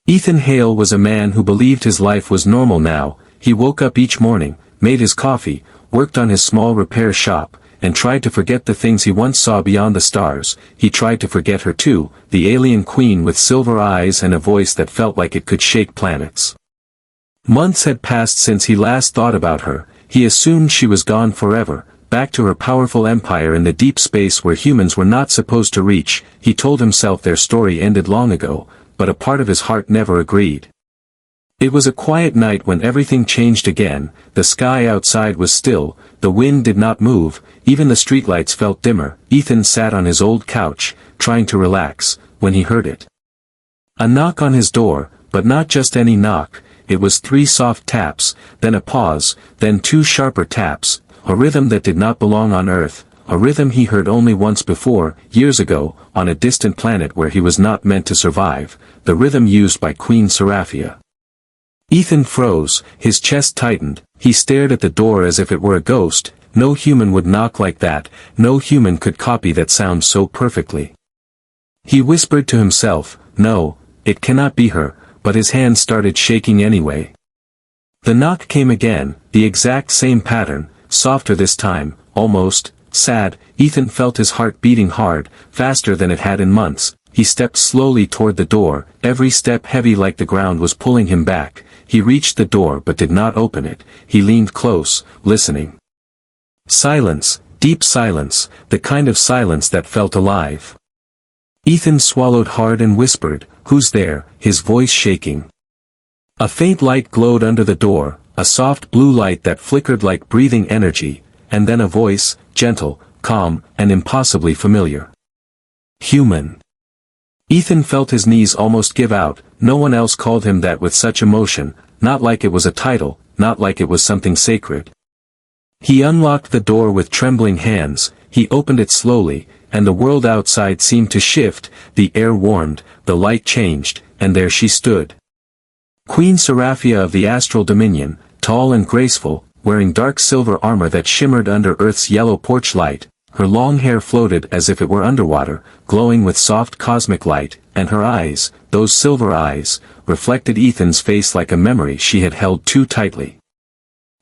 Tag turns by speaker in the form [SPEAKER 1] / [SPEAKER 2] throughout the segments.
[SPEAKER 1] Ethan Hale was a man who believed his life was normal now. He woke up each morning, made his coffee, worked on his small repair shop, and tried to forget the things he once saw beyond the stars. He tried to forget her too, the alien queen with silver eyes and a voice that felt like it could shake planets. Months had passed since he last thought about her. He assumed she was gone forever, back to her powerful empire in the deep space where humans were not supposed to reach. He told himself their story ended long ago, but a part of his heart never agreed. It was a quiet night when everything changed again. The sky outside was still, the wind did not move, even the streetlights felt dimmer. Ethan sat on his old couch, trying to relax, when he heard it. A knock on his door, but not just any knock. It was 3 soft taps, then a pause, then 2 sharper taps, a rhythm that did not belong on Earth, a rhythm he heard only once before, years ago, on a distant planet where he was not meant to survive, the rhythm used by Queen Seraphia. Ethan froze, his chest tightened, he stared at the door as if it were a ghost. No human would knock like that, no human could copy that sound so perfectly. He whispered to himself, no, it cannot be her, but his hands started shaking anyway. The knock came again, the exact same pattern, softer this time, almost sad. Ethan felt his heart beating hard, faster than it had in months. He stepped slowly toward the door, every step heavy like the ground was pulling him back. He reached the door but did not open it. He leaned close, listening. Silence, deep silence, the kind of silence that felt alive. Ethan swallowed hard and whispered, "Who's there?" his voice shaking. A faint light glowed under the door, a soft blue light that flickered like breathing energy, and then a voice, gentle, calm, and impossibly familiar. Human. Ethan felt his knees almost give out. No one else called him that with such emotion, not like it was a title, not like it was something sacred. He unlocked the door with trembling hands, he opened it slowly, and the world outside seemed to shift. The air warmed, the light changed, and there she stood. Queen Seraphia of the Astral Dominion, tall and graceful, wearing dark silver armor that shimmered under Earth's yellow porch light. Her long hair floated as if it were underwater, glowing with soft cosmic light, and her eyes, those silver eyes, reflected Ethan's face like a memory she had held too tightly.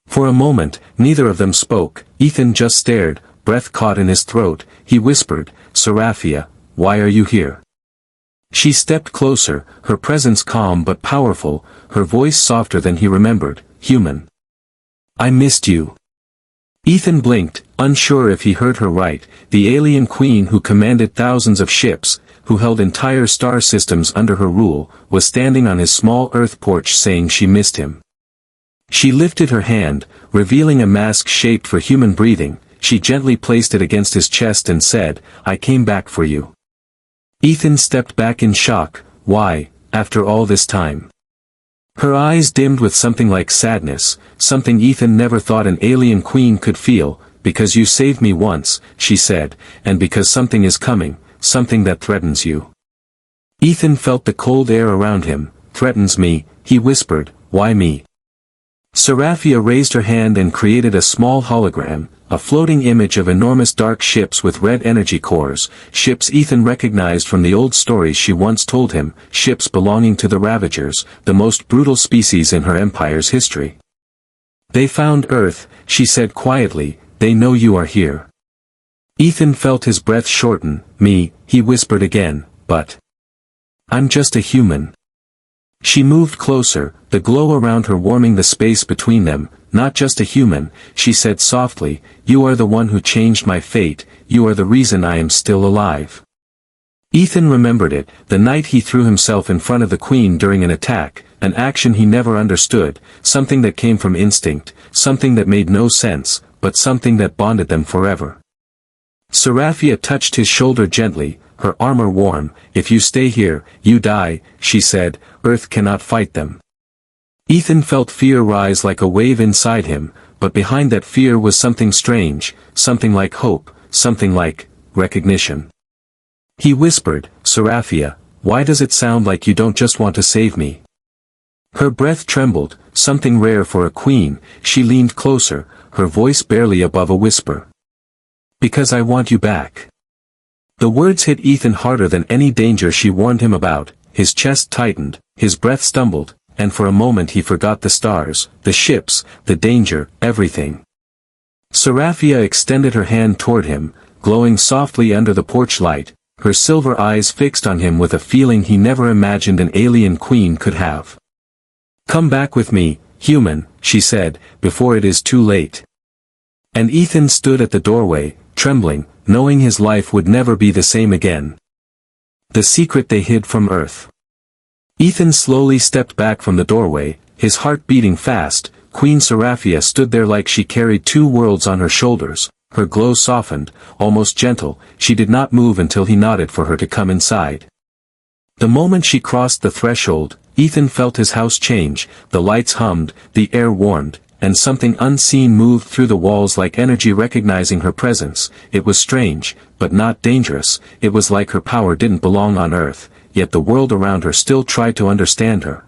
[SPEAKER 1] For a moment, neither of them spoke. Ethan just stared, breath caught in his throat. He whispered, "Seraphia, why are you here?" She stepped closer, her presence calm but powerful, her voice softer than he remembered. "Human. I missed you." Ethan blinked, unsure if he heard her right. The alien queen who commanded thousands of ships, who held entire star systems under her rule, was standing on his small Earth porch saying she missed him. She lifted her hand, revealing a mask shaped for human breathing. She gently placed it against his chest and said, "I came back for you." Ethan stepped back in shock. Why, after all this time? Her eyes dimmed with something like sadness, something Ethan never thought an alien queen could feel. "Because you saved me once," she said, "and because something is coming, something that threatens you." Ethan felt the cold air around him. "Threatens me," he whispered. "Why me?" Seraphia raised her hand and created a small hologram, a floating image of enormous dark ships with red energy cores, ships Ethan recognized from the old stories she once told him, ships belonging to the Ravagers, the most brutal species in her empire's history. "They found Earth," she said quietly, "they know you are here." Ethan felt his breath shorten. "Me," he whispered again, "but I'm just a human." She moved closer, the glow around her warming the space between them. "Not just a human," she said softly, "you are the one who changed my fate, you are the reason I am still alive." Ethan remembered it, the night he threw himself in front of the queen during an attack, an action he never understood, something that came from instinct, something that made no sense, but something that bonded them forever. Seraphia touched his shoulder gently, her armor warm. "If you stay here, you die," she said. "Earth cannot fight them." Ethan felt fear rise like a wave inside him, but behind that fear was something strange, something like hope, something like recognition. He whispered, "Seraphia, why does it sound like you don't just want to save me?" Her breath trembled, something rare for a queen. She leaned closer, her voice barely above a whisper. "Because I want you back." The words hit Ethan harder than any danger she warned him about. his chest tightened, his breath stumbled, and for a moment he forgot the stars, the ships, the danger, everything. Seraphia extended her hand toward him, glowing softly under the porch light, her silver eyes fixed on him with a feeling he never imagined an alien queen could have. "Come back with me, human," she said, "before it is too late." And Ethan stood at the doorway, trembling, knowing his life would never be the same again. The secret they hid from Earth. Ethan slowly stepped back from the doorway, his heart beating fast. Queen Seraphia stood there like she carried two worlds on her shoulders, her glow softened, almost gentle. She did not move until he nodded for her to come inside. The moment she crossed the threshold, Ethan felt his house change, the lights hummed, the air warmed, and something unseen moved through the walls like energy recognizing her presence. It was strange, but not dangerous. It was like her power didn't belong on Earth, yet the world around her still tried to understand her.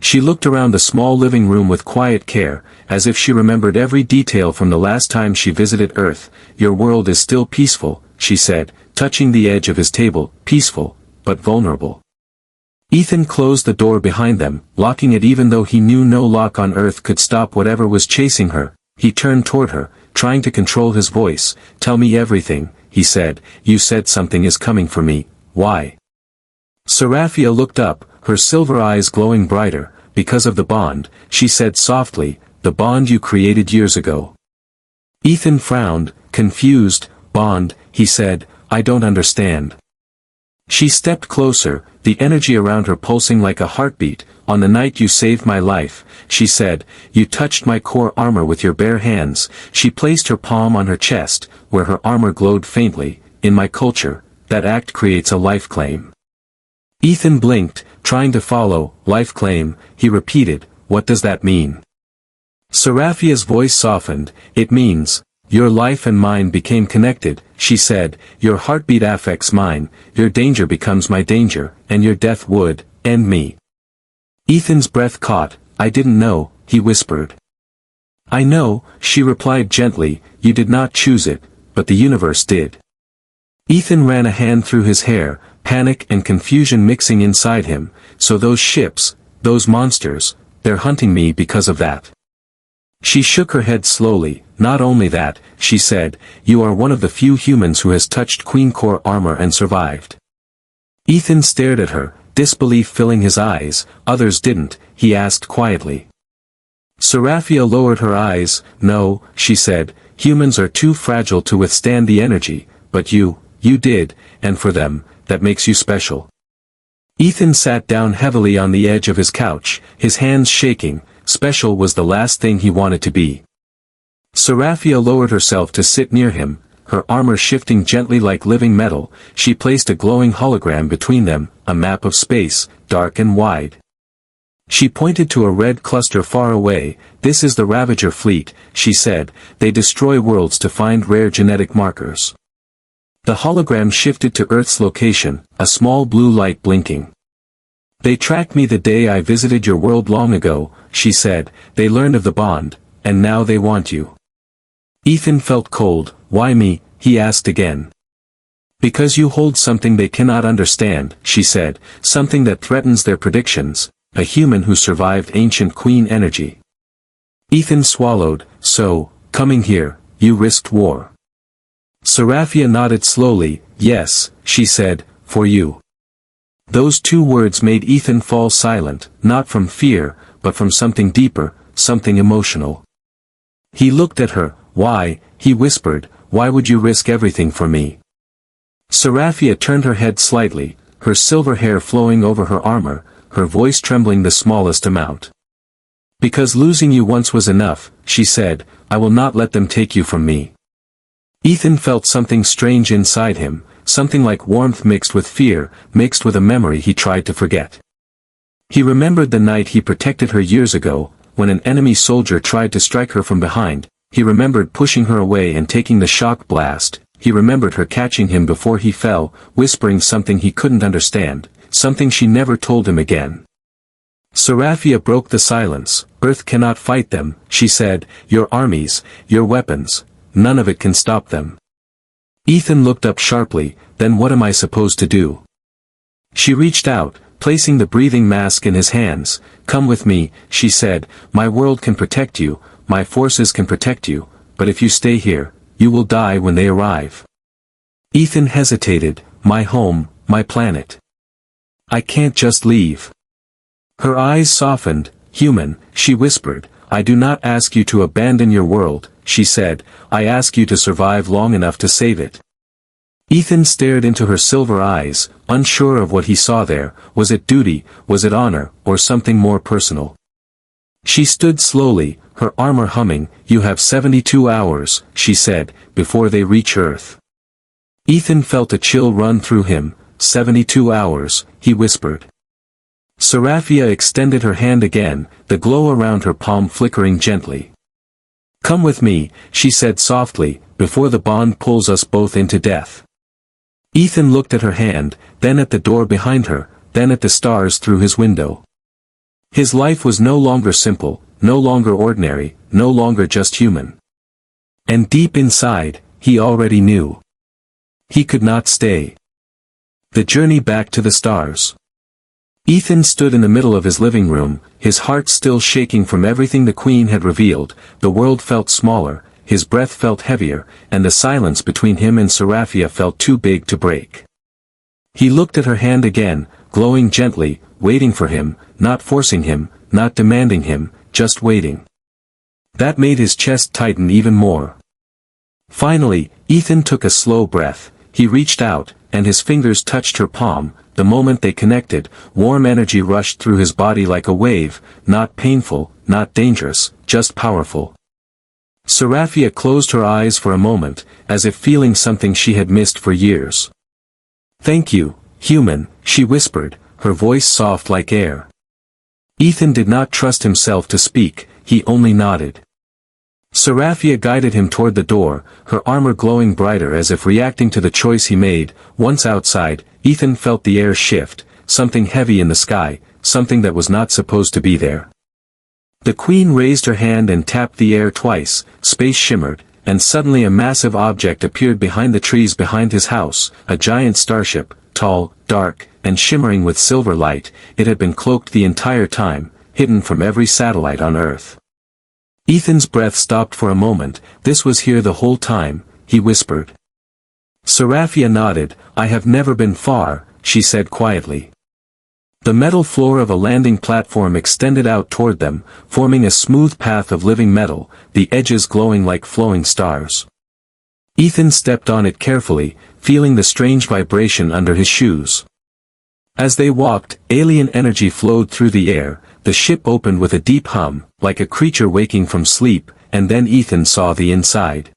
[SPEAKER 1] She looked around the small living room with quiet care, as if she remembered every detail from the last time she visited Earth. "Your world is still peaceful," she said, touching the edge of his table, "peaceful, but vulnerable." Ethan closed the door behind them, locking it even though he knew no lock on Earth could stop whatever was chasing her. He turned toward her, trying to control his voice. "Tell me everything," he said. "You said something is coming for me. Why?" Seraphia looked up, her silver eyes glowing brighter. "Because of the bond," she said softly, "the bond you created years ago." Ethan frowned, confused. "Bond," he said, "I don't understand." She stepped closer, the energy around her pulsing like a heartbeat. "On the night you saved my life," she said, "you touched my core armor with your bare hands." She placed her palm on her chest, where her armor glowed faintly. "In my culture, that act creates a life claim." Ethan blinked, trying to follow. "Life claim," he repeated, "what does that mean?" Seraphia's voice softened. "It means, your life and mine became connected," she said. "Your heartbeat affects mine, your danger becomes my danger, and your death would end me." Ethan's breath caught. "I didn't know," he whispered. "I know," she replied gently, "you did not choose it, but the universe did." Ethan ran a hand through his hair, panic and confusion mixing inside him. "So those ships, those monsters, they're hunting me because of that." She shook her head slowly. "Not only that," she said, "you are one of the few humans who has touched Queen Core armor and survived." Ethan stared at her, disbelief filling his eyes. "Others didn't?" he asked quietly. Seraphia lowered her eyes. "No," she said, "humans are too fragile to withstand the energy, but you did, and for them, that makes you special." Ethan sat down heavily on the edge of his couch, his hands shaking. Special was the last thing he wanted to be. Seraphia lowered herself to sit near him, her armor shifting gently like living metal. She placed a glowing hologram between them, a map of space, dark and wide. She pointed to a red cluster far away. "This is the Ravager fleet," she said. "They destroy worlds to find rare genetic markers." The hologram shifted to Earth's location, a small blue light blinking. "They tracked me the day I visited your world long ago," she said. "They learned of the bond, and now they want you." Ethan felt cold. "Why me?" he asked again. "Because you hold something they cannot understand," she said, "something that threatens their predictions, a human who survived ancient queen energy." Ethan swallowed. "So, coming here, you risked war." Seraphia nodded slowly. "Yes," she said, "for you." Those two words made Ethan fall silent, not from fear, but from something deeper, something emotional. He looked at her. "Why?" he whispered, "why would you risk everything for me?" Seraphia turned her head slightly, her silver hair flowing over her armor, her voice trembling the smallest amount. "Because losing you once was enough," she said. "I will not let them take you from me." Ethan felt something strange inside him, something like warmth mixed with fear, mixed with a memory he tried to forget. He remembered the night he protected her years ago, when an enemy soldier tried to strike her from behind. He remembered pushing her away and taking the shock blast. He remembered her catching him before he fell, whispering something he couldn't understand, something she never told him again. Seraphia broke the silence. "Earth cannot fight them," she said. "Your armies, your weapons, none of it can stop them." Ethan looked up sharply. "Then what am I supposed to do?" She reached out, placing the breathing mask in his hands. "Come with me," she said, "my world can protect you, my forces can protect you, but if you stay here, you will die when they arrive." Ethan hesitated. "My home, my planet. I can't just leave." Her eyes softened. "Human," she whispered, "I do not ask you to abandon your world," she said, "I ask you to survive long enough to save it." Ethan stared into her silver eyes, unsure of what he saw there. Was it duty, was it honor, or something more personal? She stood slowly, her armor humming. "You have 72 hours, she said, "before they reach Earth." Ethan felt a chill run through him. 72 hours, he whispered. Seraphia extended her hand again, the glow around her palm flickering gently. "Come with me," she said softly, "before the bond pulls us both into death." Ethan looked at her hand, then at the door behind her, then at the stars through his window. His life was no longer simple, no longer ordinary, no longer just human. And deep inside, he already knew. He could not stay. The journey back to the stars. Ethan stood in the middle of his living room, his heart still shaking from everything the Queen had revealed. The world felt smaller, his breath felt heavier, and the silence between him and Seraphia felt too big to break. He looked at her hand again, glowing gently, waiting for him, not forcing him, not demanding him, just waiting. That made his chest tighten even more. Finally, Ethan took a slow breath. He reached out, and his fingers touched her palm. The moment they connected, warm energy rushed through his body like a wave, not painful, not dangerous, just powerful. Seraphia closed her eyes for a moment, as if feeling something she had missed for years. "Thank you, human," she whispered, her voice soft like air. Ethan did not trust himself to speak, he only nodded. Seraphia guided him toward the door, her armor glowing brighter as if reacting to the choice he made. Once outside, Ethan felt the air shift, something heavy in the sky, something that was not supposed to be there. The Queen raised her hand and tapped the air twice, space shimmered, and suddenly a massive object appeared behind the trees behind his house, a giant starship, tall, dark, and shimmering with silver light. It had been cloaked the entire time, hidden from every satellite on Earth. Ethan's breath stopped for a moment. "This was here the whole time," he whispered. Seraphia nodded. "I have never been far," she said quietly. The metal floor of a landing platform extended out toward them, forming a smooth path of living metal, the edges glowing like flowing stars. Ethan stepped on it carefully, feeling the strange vibration under his shoes. As they walked, alien energy flowed through the air. The ship opened with a deep hum, like a creature waking from sleep, and then Ethan saw the inside.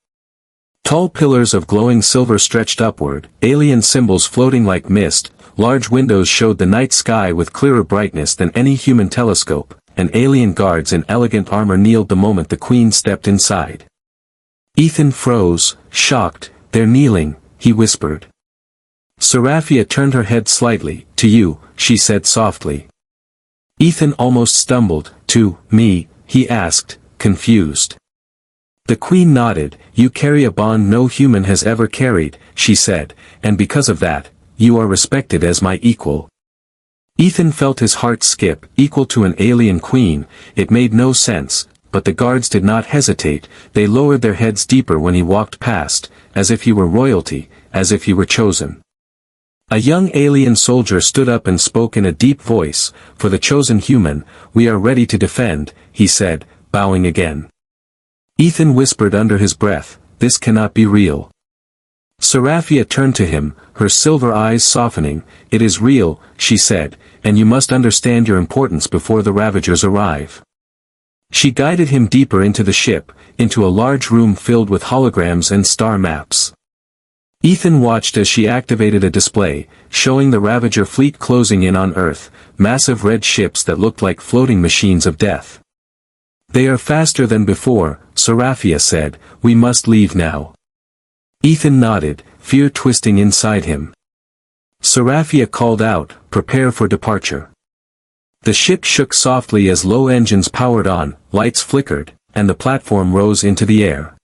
[SPEAKER 1] Tall pillars of glowing silver stretched upward, alien symbols floating like mist. Large windows showed the night sky with clearer brightness than any human telescope, and alien guards in elegant armor kneeled the moment the Queen stepped inside. Ethan froze, shocked. "They're kneeling," he whispered. Seraphia turned her head slightly. "To you," she said softly. Ethan almost stumbled. "To me?" he asked, confused. The Queen nodded. "You carry a bond no human has ever carried," she said, "and because of that, you are respected as my equal." Ethan felt his heart skip. Equal to an alien queen, it made no sense, but the guards did not hesitate. They lowered their heads deeper when he walked past, as if he were royalty, as if he were chosen. A young alien soldier stood up and spoke in a deep voice. "For the chosen human, we are ready to defend," he said, bowing again. Ethan whispered under his breath, "This cannot be real." Seraphia turned to him, her silver eyes softening. "It is real," she said, "and you must understand your importance before the Ravagers arrive." She guided him deeper into the ship, into a large room filled with holograms and star maps. Ethan watched as she activated a display, showing the Ravager fleet closing in on Earth, massive red ships that looked like floating machines of death. "They are faster than before," Seraphia said. "We must leave now." Ethan nodded, fear twisting inside him. Seraphia called out, "Prepare for departure." The ship shook softly as low engines powered on, lights flickered, and the platform rose into the air.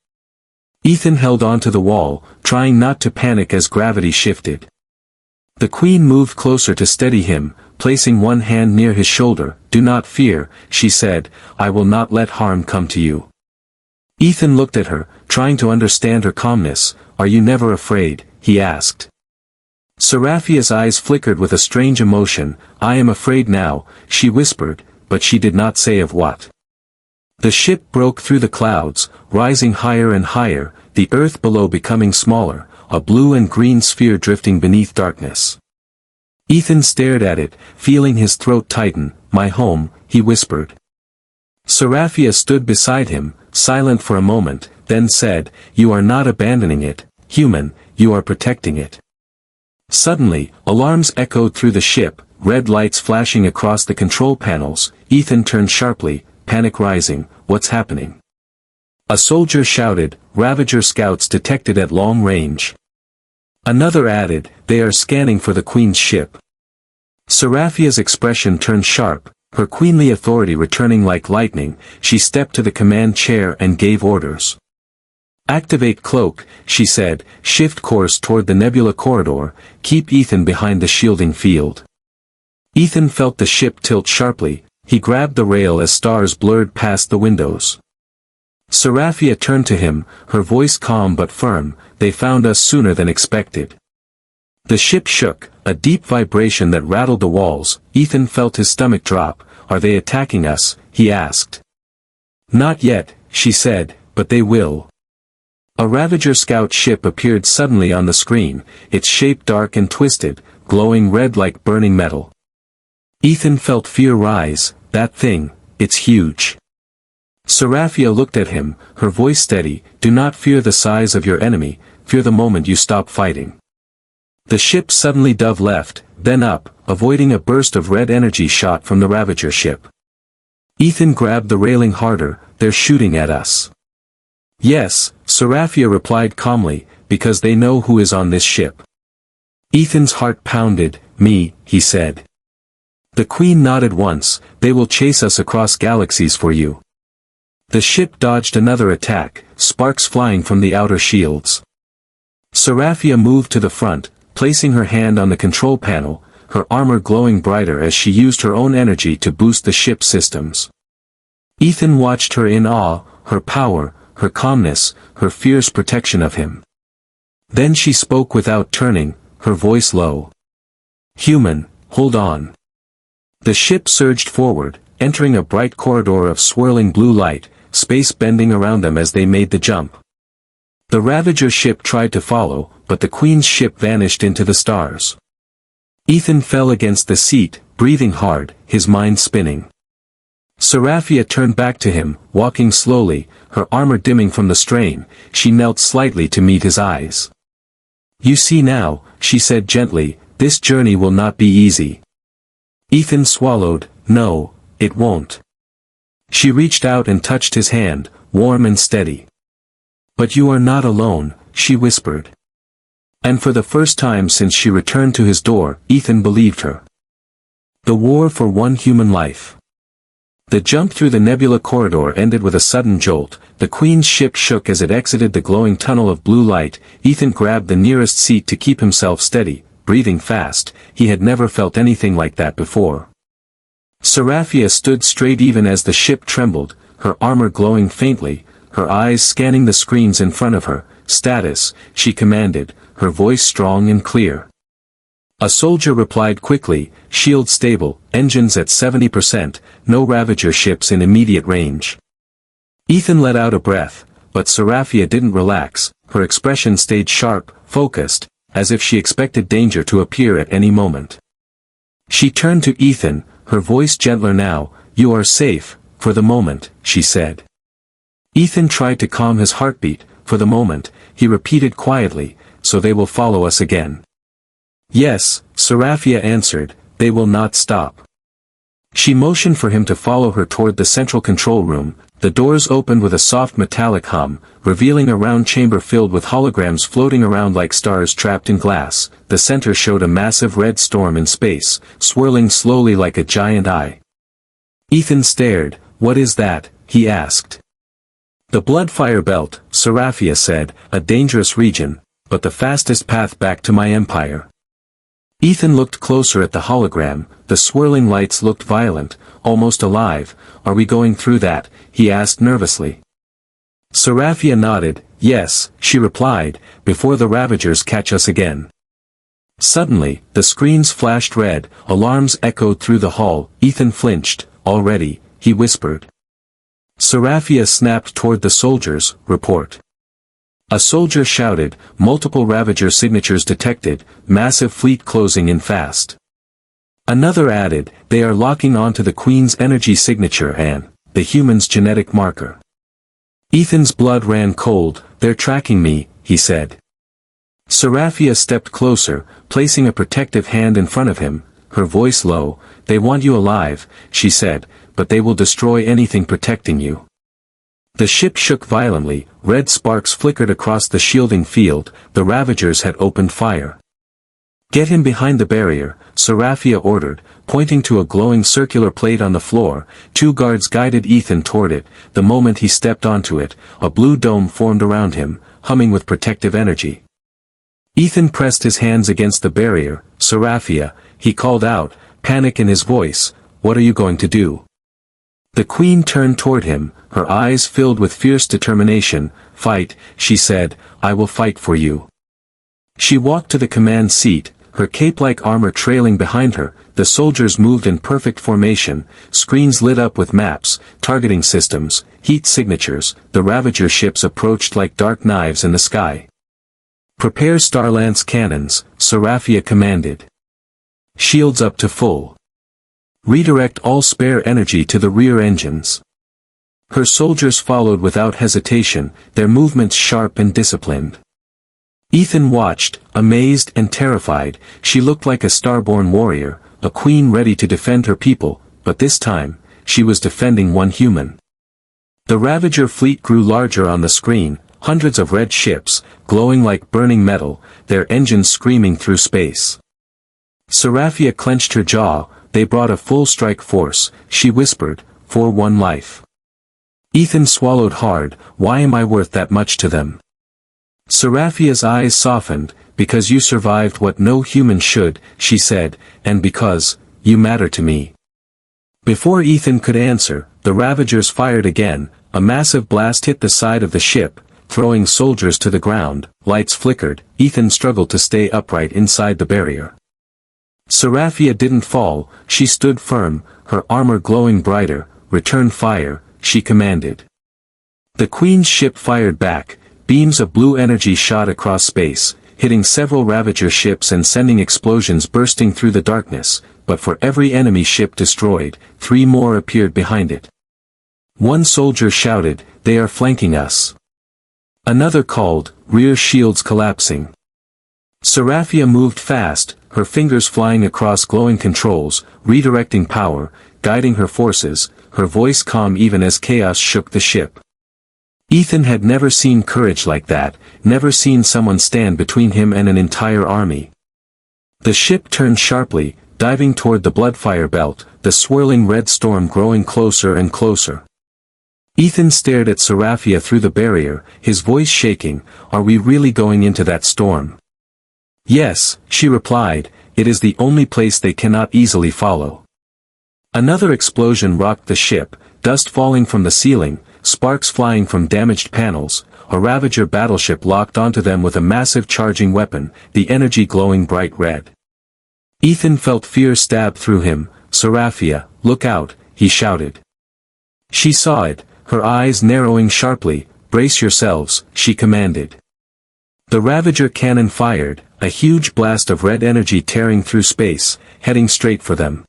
[SPEAKER 1] Ethan held onto the wall, trying not to panic as gravity shifted. The queen moved closer to steady him, placing one hand near his shoulder. "Do not fear," she said, "I will not let harm come to you." Ethan looked at her, trying to understand her calmness. "Are you never afraid?" he asked. Seraphia's eyes flickered with a strange emotion. "I am afraid now," she whispered, but she did not say of what. The ship broke through the clouds, rising higher and higher, the earth below becoming smaller, a blue and green sphere drifting beneath darkness. Ethan stared at it, feeling his throat tighten. "My home," he whispered. Seraphia stood beside him, silent for a moment, then said, "You are not abandoning it, human, you are protecting it." Suddenly, alarms echoed through the ship, red lights flashing across the control panels. Ethan turned sharply, panic rising. "What's happening?" A soldier shouted, "Ravager scouts detected at long range." Another added, "They are scanning for the Queen's ship." Seraphia's expression turned sharp, her queenly authority returning like lightning. She stepped to the command chair and gave orders. "Activate cloak," she said, "shift course toward the nebula corridor, keep Ethan behind the shielding field." Ethan felt the ship tilt sharply, he grabbed the rail as stars blurred past the windows. Seraphia turned to him, her voice calm but firm. "They found us sooner than expected." The ship shook, a deep vibration that rattled the walls. Ethan felt his stomach drop. "Are they attacking us?" he asked. "Not yet," she said, "but they will." A Ravager scout ship appeared suddenly on the screen, its shape dark and twisted, glowing red like burning metal. Ethan felt fear rise. "That thing, it's huge." Seraphia looked at him, her voice steady. "Do not fear the size of your enemy, fear the moment you stop fighting." The ship suddenly dove left, then up, avoiding a burst of red energy shot from the Ravager ship. Ethan grabbed the railing harder. "They're shooting at us." "Yes," Seraphia replied calmly, "because they know who is on this ship." Ethan's heart pounded. "Me," he said. The Queen nodded once. "They will chase us across galaxies for you." The ship dodged another attack, sparks flying from the outer shields. Seraphia moved to the front, placing her hand on the control panel, her armor glowing brighter as she used her own energy to boost the ship's systems. Ethan watched her in awe, her power, her calmness, her fierce protection of him. Then she spoke without turning, her voice low. "Human, hold on." The ship surged forward, entering a bright corridor of swirling blue light, space bending around them as they made the jump. The Ravager ship tried to follow, but the Queen's ship vanished into the stars. Ethan fell against the seat, breathing hard, his mind spinning. Seraphia turned back to him, walking slowly, her armor dimming from the strain. She knelt slightly to meet his eyes. "You see now," she said gently, "this journey will not be easy." Ethan swallowed. "No, it won't." She reached out and touched his hand, warm and steady. "But you are not alone," she whispered. And for the first time since she returned to his door, Ethan believed her. The war for one human life. The jump through the nebula corridor ended with a sudden jolt. The Queen's ship shook as it exited the glowing tunnel of blue light. Ethan grabbed the nearest seat to keep himself steady, breathing fast. He had never felt anything like that before. Seraphia stood straight even as the ship trembled, her armor glowing faintly, her eyes scanning the screens in front of her. "Status," she commanded, her voice strong and clear. A soldier replied quickly, "Shield stable, engines at 70%, no Ravager ships in immediate range." Ethan let out a breath, but Seraphia didn't relax, her expression stayed sharp, focused, as if she expected danger to appear at any moment. She turned to Ethan, her voice gentler now. "You are safe, for the moment," she said. Ethan tried to calm his heartbeat. "For the moment," he repeated quietly, "so they will follow us again." "Yes," Seraphia answered, "they will not stop." She motioned for him to follow her toward the central control room. The doors opened with a soft metallic hum, revealing a round chamber filled with holograms floating around like stars trapped in glass. The center showed a massive red storm in space, swirling slowly like a giant eye. Ethan stared. "What is that?" he asked. "The Bloodfire Belt," Seraphia said, "a dangerous region, but the fastest path back to my empire." Ethan looked closer at the hologram. The swirling lights looked violent, almost alive. Are we going through that? He asked nervously. Seraphia nodded. Yes, she replied, before the Ravagers catch us again. Suddenly, the screens flashed red, alarms echoed through the hall. Ethan flinched. Already, he whispered. Seraphia snapped toward the soldiers. Report. A soldier shouted, multiple Ravager signatures detected, massive fleet closing in fast. Another added, they are locking onto the Queen's energy signature and the human's genetic marker. Ethan's blood ran cold. They're tracking me, he said. Seraphia stepped closer, placing a protective hand in front of him, her voice low. They want you alive, she said, but they will destroy anything protecting you. The ship shook violently, red sparks flickered across the shielding field. The Ravagers had opened fire. Get him behind the barrier, Seraphia ordered, pointing to a glowing circular plate on the floor. 2 guards guided Ethan toward it. The moment he stepped onto it, a blue dome formed around him, humming with protective energy. Ethan pressed his hands against the barrier. Seraphia, he called out, panic in his voice, what are you going to do? The Queen turned toward him, her eyes filled with fierce determination. Fight, she said, I will fight for you. She walked to the command seat, her cape-like armor trailing behind her. The soldiers moved in perfect formation, screens lit up with maps, targeting systems, heat signatures. The Ravager ships approached like dark knives in the sky. Prepare Starlance cannons, Seraphia commanded. Shields up to full. Redirect all spare energy to the rear engines. Her soldiers followed without hesitation, their movements sharp and disciplined. Ethan watched, amazed and terrified. She looked like a starborn warrior, a queen ready to defend her people, but this time, she was defending one human. The Ravager fleet grew larger on the screen, hundreds of red ships, glowing like burning metal, their engines screaming through space. Seraphia clenched her jaw. They brought a full strike force, she whispered, for one life. Ethan swallowed hard. Why am I worth that much to them? Seraphia's eyes softened. Because you survived what no human should, she said, and because you matter to me. Before Ethan could answer, the Ravagers fired again. A massive blast hit the side of the ship, throwing soldiers to the ground. Lights flickered. Ethan struggled to stay upright inside the barrier. Seraphia didn't fall. She stood firm, her armor glowing brighter. Return fire, she commanded. The Queen's ship fired back. Beams of blue energy shot across space, hitting several Ravager ships and sending explosions bursting through the darkness. But for every enemy ship destroyed, 3 more appeared behind it. One soldier shouted, they are flanking us. Another called, rear shields collapsing. Seraphia moved fast, her fingers flying across glowing controls, redirecting power, guiding her forces, her voice calm even as chaos shook the ship. Ethan had never seen courage like that, never seen someone stand between him and an entire army. The ship turned sharply, diving toward the bloodfire belt, the swirling red storm growing closer and closer. Ethan stared at Seraphia through the barrier, his voice shaking. Are we really going into that storm? Yes, she replied, it is the only place they cannot easily follow. Another explosion rocked the ship, dust falling from the ceiling, sparks flying from damaged panels. A Ravager battleship locked onto them with a massive charging weapon, the energy glowing bright red. Ethan felt fear stab through him. Seraphia, look out, he shouted. She saw it, her eyes narrowing sharply. Brace yourselves, she commanded. The Ravager cannon fired, a huge blast of red energy tearing through space, heading straight for them.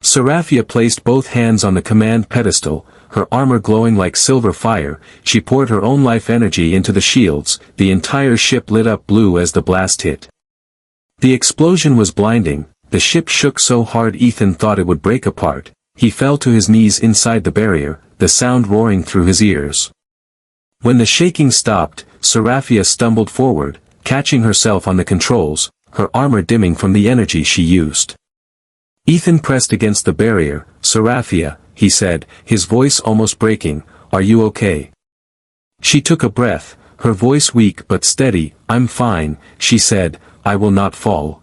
[SPEAKER 1] Seraphia placed both hands on the command pedestal, her armor glowing like silver fire. She poured her own life energy into the shields. The entire ship lit up blue as the blast hit. The explosion was blinding. The ship shook so hard Ethan thought it would break apart. He fell to his knees inside the barrier, the sound roaring through his ears. When the shaking stopped, Seraphia stumbled forward, catching herself on the controls, her armor dimming from the energy she used. Ethan pressed against the barrier. Seraphia, he said, his voice almost breaking, are you okay? She took a breath, her voice weak but steady. I'm fine, she said, I will not fall.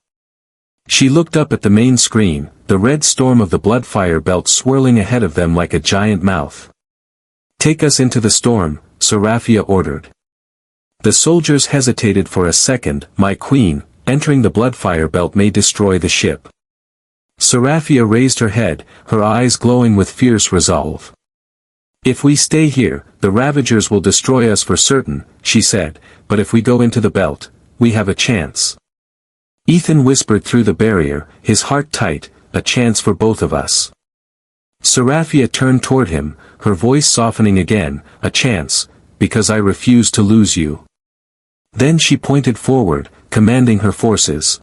[SPEAKER 1] She looked up at the main screen, the red storm of the Bloodfire belt swirling ahead of them like a giant mouth. "Take us into the storm," Seraphia ordered. The soldiers hesitated for a second. "My queen, entering the Bloodfire belt may destroy the ship." Seraphia raised her head, her eyes glowing with fierce resolve. "If we stay here, the Ravagers will destroy us for certain," she said, "but if we go into the belt, we have a chance." Ethan whispered through the barrier, his heart tight, "A chance for both of us." Seraphia turned toward him, her voice softening again, "A chance, because I refuse to lose you." Then she pointed forward, commanding her forces.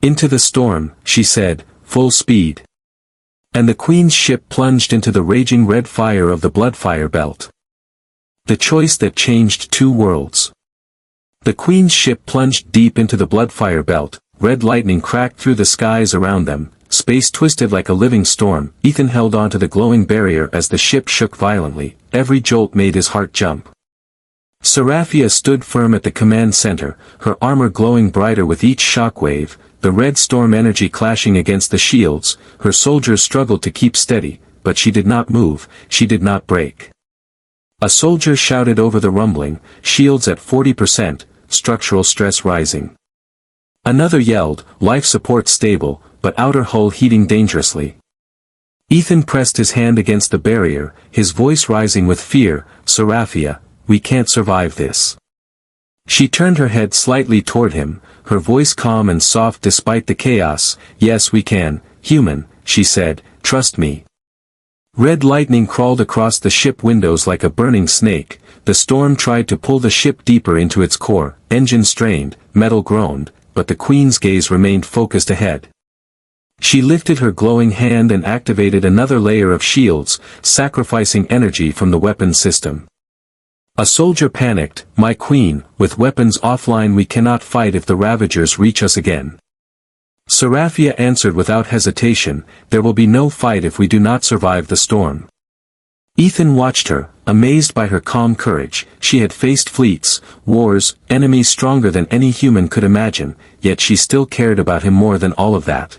[SPEAKER 1] "Into the storm," she said, "full speed." And the Queen's ship plunged into the raging red fire of the Bloodfire belt. The choice that changed two worlds. The Queen's ship plunged deep into the Bloodfire belt, red lightning cracked through the skies around them, space twisted like a living storm. Ethan held onto the glowing barrier as the ship shook violently, every jolt made his heart jump. Seraphia stood firm at the command center, her armor glowing brighter with each shockwave, the red storm energy clashing against the shields. Her soldiers struggled to keep steady, but she did not move, she did not break. A soldier shouted over the rumbling, "Shields at 40%, structural stress rising." Another yelled, "Life support stable, but outer hull heating dangerously." Ethan pressed his hand against the barrier, his voice rising with fear, "Seraphia, we can't survive this." She turned her head slightly toward him, her voice calm and soft despite the chaos. "Yes we can, human," she said, "trust me." Red lightning crawled across the ship windows like a burning snake. The storm tried to pull the ship deeper into its core, engine strained, metal groaned, but the Queen's gaze remained focused ahead. She lifted her glowing hand and activated another layer of shields, sacrificing energy from the weapon system. A soldier panicked, "My queen, with weapons offline we cannot fight if the Ravagers reach us again." Seraphia answered without hesitation, "There will be no fight if we do not survive the storm." Ethan watched her, amazed by her calm courage. She had faced fleets, wars, enemies stronger than any human could imagine, yet she still cared about him more than all of that.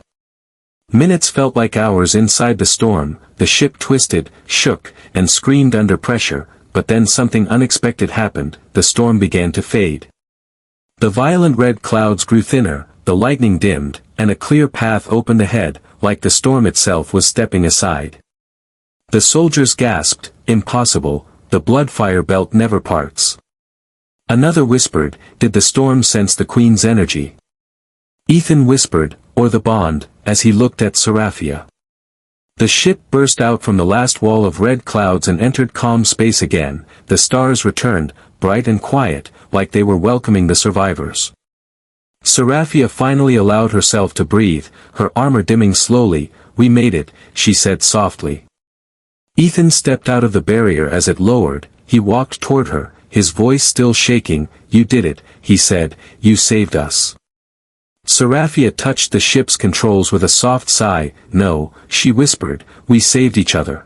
[SPEAKER 1] Minutes felt like hours inside the storm. The ship twisted, shook, and screamed under pressure. But then something unexpected happened. The storm began to fade. The violent red clouds grew thinner, the lightning dimmed, and a clear path opened ahead, like the storm itself was stepping aside. The soldiers gasped, "Impossible, the Bloodfire belt never parts." Another whispered, "Did the storm sense the Queen's energy?" Ethan whispered, "Or the bond," as he looked at Seraphia. The ship burst out from the last wall of red clouds and entered calm space again. The stars returned, bright and quiet, like they were welcoming the survivors. Seraphia finally allowed herself to breathe, her armor dimming slowly. "We made it," she said softly. Ethan stepped out of the barrier as it lowered. He walked toward her, his voice still shaking. "You did it," he said, "you saved us." Seraphia touched the ship's controls with a soft sigh. "No," she whispered, "we saved each other."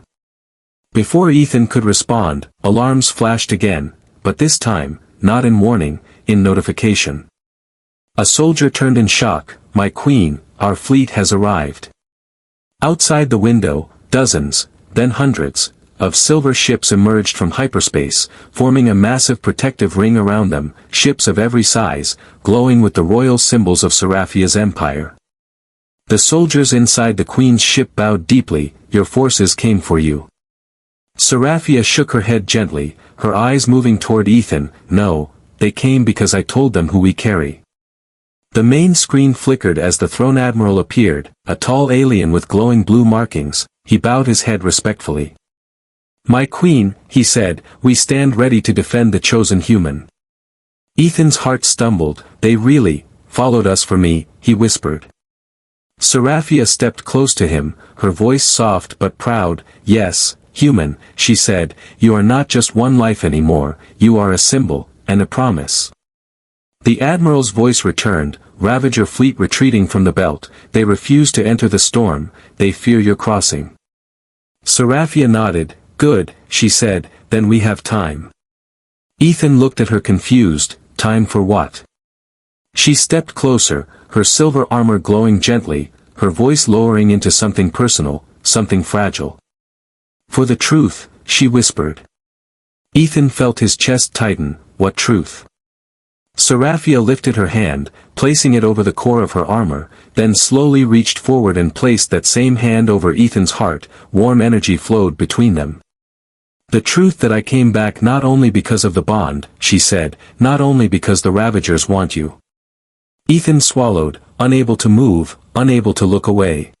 [SPEAKER 1] Before Ethan could respond, alarms flashed again, but this time, not in warning, in notification. A soldier turned in shock, "My queen, our fleet has arrived." Outside the window, dozens, then hundreds, of silver ships emerged from hyperspace, forming a massive protective ring around them, ships of every size, glowing with the royal symbols of Seraphia's empire. The soldiers inside the Queen's ship bowed deeply. "Your forces came for you." Seraphia shook her head gently, her eyes moving toward Ethan. "No, they came because I told them who we carry." The main screen flickered as the Throne Admiral appeared, a tall alien with glowing blue markings. He bowed his head respectfully. "My queen," he said, "we stand ready to defend the chosen human." Ethan's heart stumbled. "They really followed us for me," he whispered. Seraphia stepped close to him, her voice soft but proud. "Yes, human," she said, "you are not just one life anymore, you are a symbol, and a promise." The Admiral's voice returned, "Ravager fleet retreating from the belt, they refuse to enter the storm, they fear your crossing." Seraphia nodded. "Good," she said, "then we have time." Ethan looked at her confused. "Time for what?" She stepped closer, her silver armor glowing gently, her voice lowering into something personal, something fragile. For the truth, she whispered. Ethan felt his chest tighten. What truth? Seraphia lifted her hand, placing it over the core of her armor, then slowly reached forward and placed that same hand over Ethan's heart. Warm energy flowed between them. The truth that I came back not only because of the bond, she said, not only because the Ravagers want you. Ethan swallowed, unable to move, unable to look away.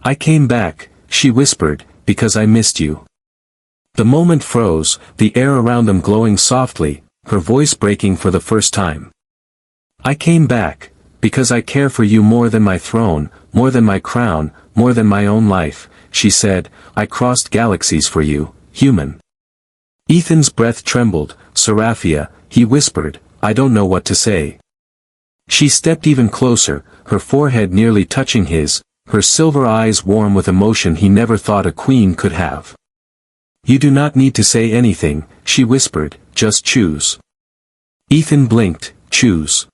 [SPEAKER 1] I came back, she whispered, because I missed you. The moment froze, the air around them glowing softly, her voice breaking for the first time. I came back, because I care for you more than my throne, more than my crown, more than my own life, she said. I crossed galaxies for you, human. Ethan's breath trembled. Seraphia, he whispered, I don't know what to say. She stepped even closer, her forehead nearly touching his, her silver eyes warm with emotion he never thought a queen could have. You do not need to say anything, she whispered, just choose. Ethan blinked. Choose.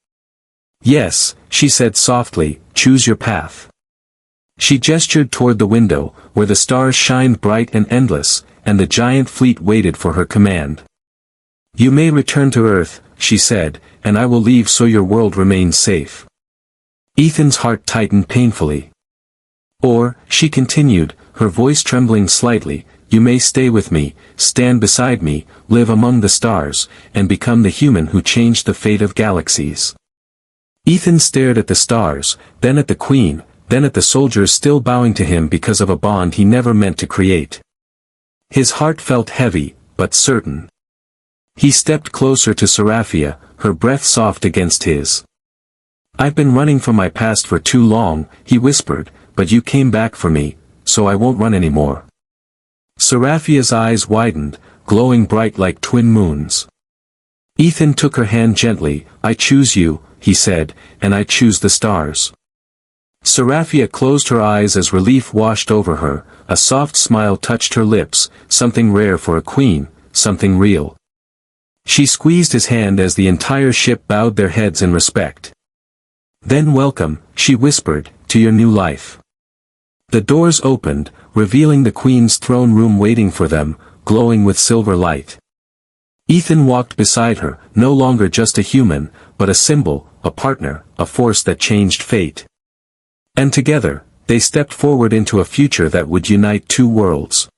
[SPEAKER 1] Yes, she said softly, choose your path. She gestured toward the window, where the stars shined bright and endless, and the giant fleet waited for her command. You may return to Earth, she said, and I will leave so your world remains safe. Ethan's heart tightened painfully. Or, she continued, her voice trembling slightly, you may stay with me, stand beside me, live among the stars, and become the human who changed the fate of galaxies. Ethan stared at the stars, then at the queen, then at the soldiers still bowing to him because of a bond he never meant to create. His heart felt heavy, but certain. He stepped closer to Seraphia, her breath soft against his. I've been running from my past for too long, he whispered, but you came back for me, so I won't run anymore. Seraphia's eyes widened, glowing bright like twin moons. Ethan took her hand gently. I choose you, he said, and I choose the stars. Seraphia closed her eyes as relief washed over her, a soft smile touched her lips, something rare for a queen, something real. She squeezed his hand as the entire ship bowed their heads in respect. Then welcome, she whispered, to your new life. The doors opened, revealing the queen's throne room waiting for them, glowing with silver light. Ethan walked beside her, no longer just a human, but a symbol, a partner, a force that changed fate. And together, they stepped forward into a future that would unite two worlds.